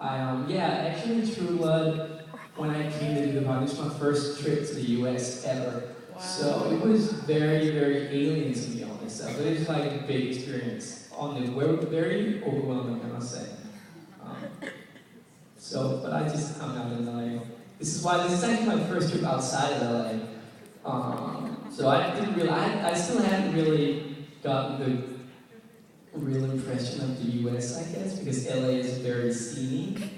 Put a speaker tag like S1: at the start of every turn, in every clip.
S1: Actually, True Blood, when I came to do the podcast, this was my first trip to the US ever. So it was very, very alien to me, honest. So it was like a big experience. Very overwhelming, I must say. Um, but I'm not in LA. This is actually my first trip outside of LA. So I still haven't really gotten the real impression of the US, I guess, because LA is very scenic.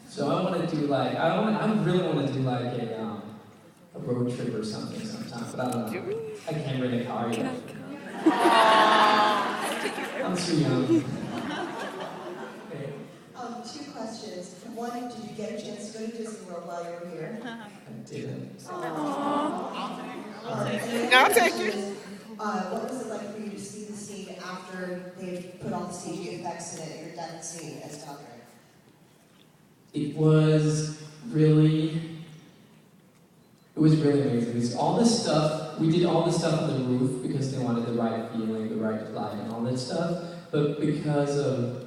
S1: So I want to do I really want to do like a road trip or something sometime, but I don't know. I can't rent a car yet. I'm too young. Okay.
S2: Two questions. One, did you get a chance to go to Disney World while you were here?
S1: I didn't.
S3: I'll take it.
S2: What was it like for you to see the scene after they've put all the CG effects in it, your death scene as Doctor?
S1: It was really amazing. Because all this stuff, we did all this stuff on the roof because they wanted the right feeling, the right light, and all that stuff. But because of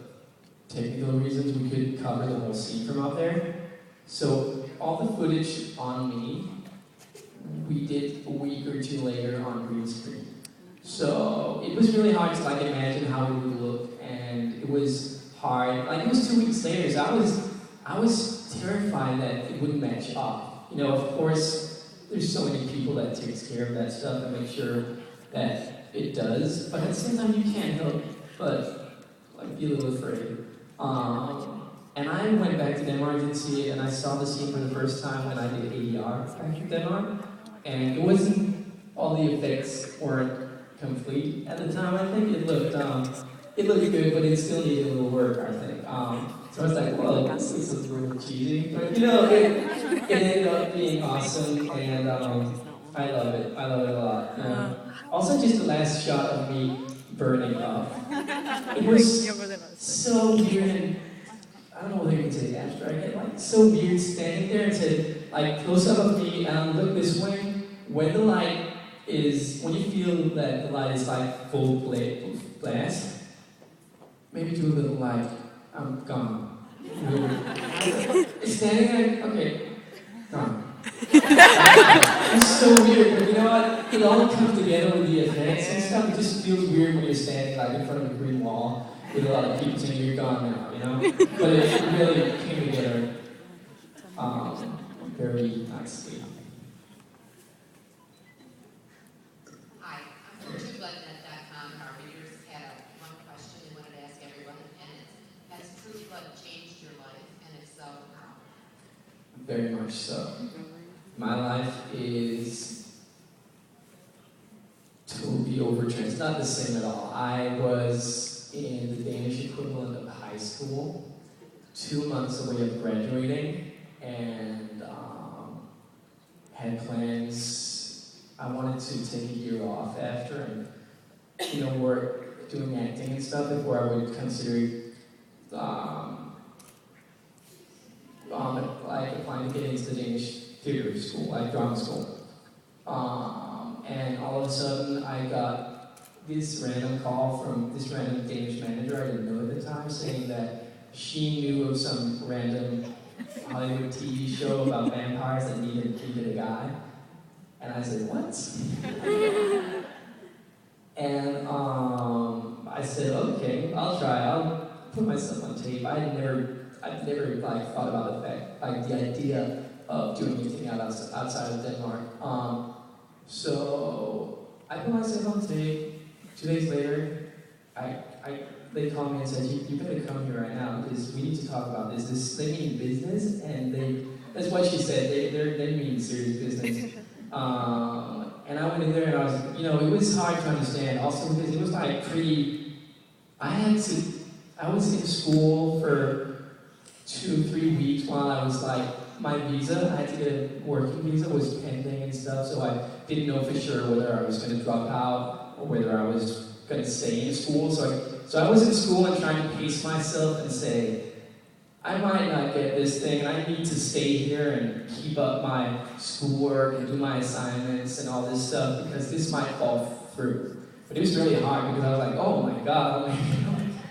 S1: technical reasons, we couldn't cover the whole scene from out there. So all the footage on me, we did a week or two later on green screen. So it was really hard to imagine how it would look, and it was hard. It was 2 weeks later, so I was terrified that it wouldn't match up. Of course, there's so many people that takes care of that stuff and make sure that it does. But at the same time, you can't help but be a little afraid. And I went back to Denmark, didn't see it, and I saw the scene for the first time when I did ADR back in Denmark. And it wasn't, all the effects weren't complete at the time. I think it looked good, but it still needed a little work, I think. So I was like, whoa, this is really cheesy. But it ended up being awesome, and I love it. I love it a lot. Also, just the last shot of me burning up. It was so weird, and I don't know whether you can say abstract, so weird standing there and said, close up of me and look this way. When you feel that the light is full blast, maybe do a little I'm gone. Standing there, okay, gone. It's so weird, but you know what? It all comes together with the effects and stuff. It just feels weird when you're standing in front of a green wall with a lot of people saying you're gone now, But it really came together very nicely.
S4: Hi, I'm from TrueBloodNet.com, and our readers had one question they wanted to ask everyone, and it's, has True Blood changed your life, and if so, how?
S1: Very much so. My life is totally overturned. It's not the same at all. I was in the Danish equivalent of high school, 2 months away of graduating, and had plans. I wanted to take a year off after and, work doing acting and stuff before I would consider applying to get into the Danish theater school, drama school. And all of a sudden, I got this random call from this random Danish manager I didn't know at the time, saying that she knew of some random Hollywood TV show about vampires that needed a guy. And I said, what? And I said, okay, I'll try. I'll put myself on tape. I'd never thought about the idea of doing anything outside of Denmark. So I put myself on tape. 2 days later, they called me and said, you better come here right now because we need to talk about this. They mean business, and that's what she said. They mean serious business. And I went in there and I was, it was hard to understand also because it was I was in school for 2-3 weeks while I was my visa, I had to get a working visa, was pending and stuff, so I didn't know for sure whether I was going to drop out or whether I was going to stay in school. So I was in school and trying to pace myself and say, I might not get this thing, and I need to stay here and keep up my schoolwork and do my assignments and all this stuff because this might fall through. But it was really hard because I was like, oh my God,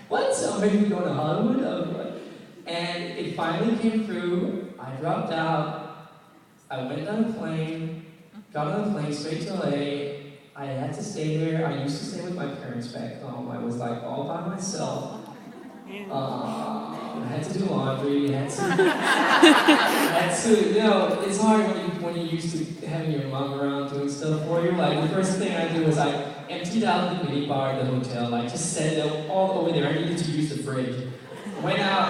S1: what? I'm going to be going to Hollywood? And it finally came through. I dropped out. I went on a plane, got on a plane straight to LA. I had to stay there. I used to stay with my parents back home. I was like all by myself. I had to do laundry. I had to, you know, it's hard when you're used to having your mom around doing stuff for you. Like the first thing I did was I emptied out the mini bar at the hotel. Like just set it all over there. I needed to use the fridge. Went out,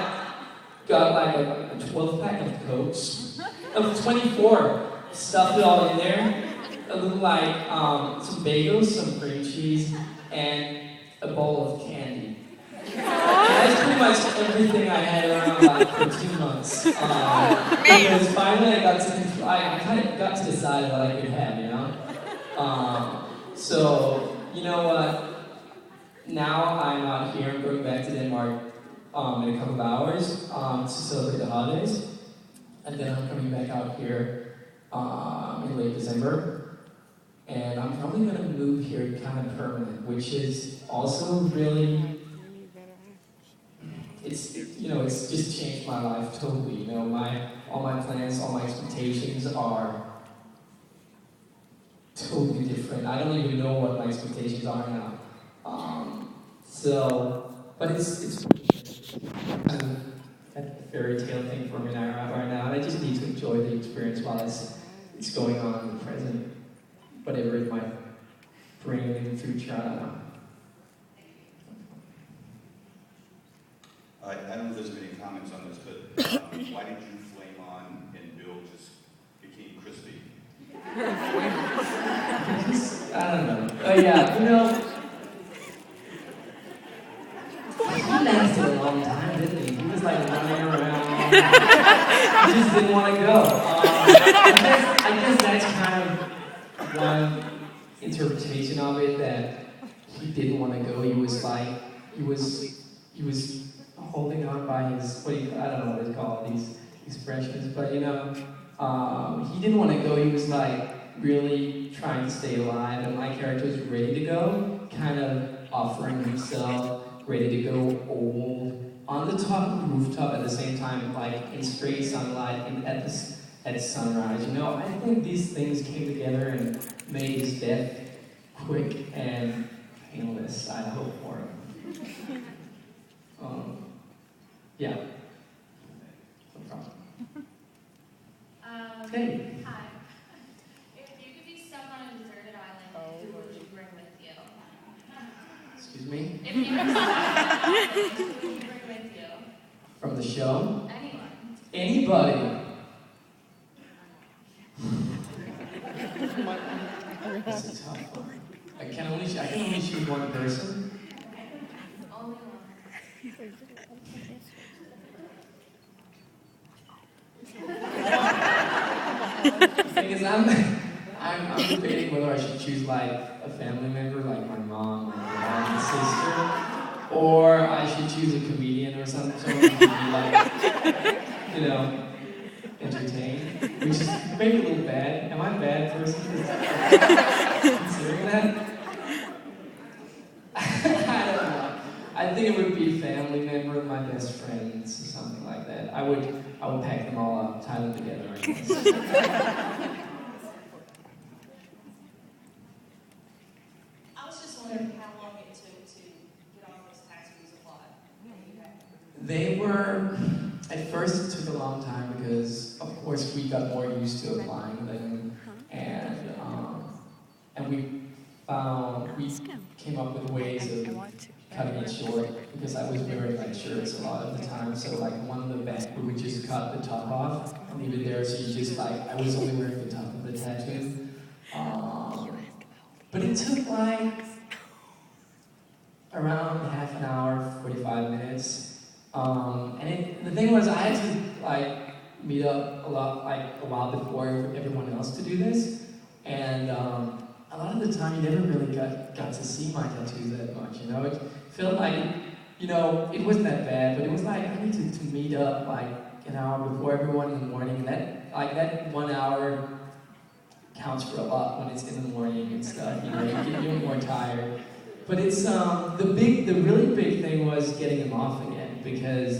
S1: got like a 12-pack of Cokes, of 24, stuffed it all in there. A little like some bagels, some cream cheese, and a bowl of candy. That's pretty much everything I had around like for 2 months. Because finally I kind of got to decide what I could have, you know? So, you know what? Now I'm out here. I'm going back to Denmark in a couple of hours to celebrate the holidays. And then I'm coming back out here in late December. And I'm probably going to move here kind of permanent, which is also really, it's just changed my life totally. You know, all my plans, all my expectations are totally different. I don't even know what my expectations are now. But it's kind of a fairy tale thing for me right now, and I just need to enjoy the experience while it's going on in the present. Whatever it might bring in the future, I don't know.
S3: I don't know if there's many comments on this, but why did you flame on and Bill just became crispy?
S1: I don't know. Oh yeah, you know, he lasted a long time, didn't he? He was like running around. He just didn't want to go. I guess that's kind of one interpretation of it, that he didn't want to go. He was holding on by his, I don't know what it's called, these expressions, but you know, he didn't want to go. He was like really trying to stay alive, and my character was ready to go, kind of offering himself, ready to go old, on the top of the rooftop at the same time, like in straight sunlight and at sunrise. You know, I think these things came together and made his death quick and painless, I hope for him. Yeah. No problem. Hey.
S5: Hi. If you could be stuck on a deserted island, who would you bring with you?
S1: Excuse me?
S5: If you were stuck on an island, who would you bring with you?
S1: From the show?
S5: Anyone.
S1: Anybody. That's a tough one. I can only choose one person.
S5: Only one.
S1: Because I'm debating whether I should choose like a family member, like my mom, my dad, and sister, or I should choose a comedian or something, someone who can be like, you know, entertained, which is maybe a little bad. Am I a bad person considering that? I don't know. I think it would be a family member, my best friends, or something like that. I would pack them all up, tie them together, I guess.
S2: I was just wondering how long it took to get all those tattoos applied.
S1: They were, at first it took a long time because, of course, we got more used to applying them, and we came up with ways of cutting it short, because I was wearing like shirts a lot of the time, so like one of the back, we would just cut the top off and leave it there, so you just like, I was only wearing the top of the tattoo. But it took like around half an hour, 45 minutes. The thing was, I had to like meet up a while before everyone else to do this, and a lot of the time you never really got to see my tattoos that much, you know? It felt like, you know, it wasn't that bad, but it was like, I need to meet up like an hour before everyone in the morning, and that 1 hour counts for a lot when it's in the morning and stuff, you know, you're more tired. But it's, the really big thing was getting them off again, because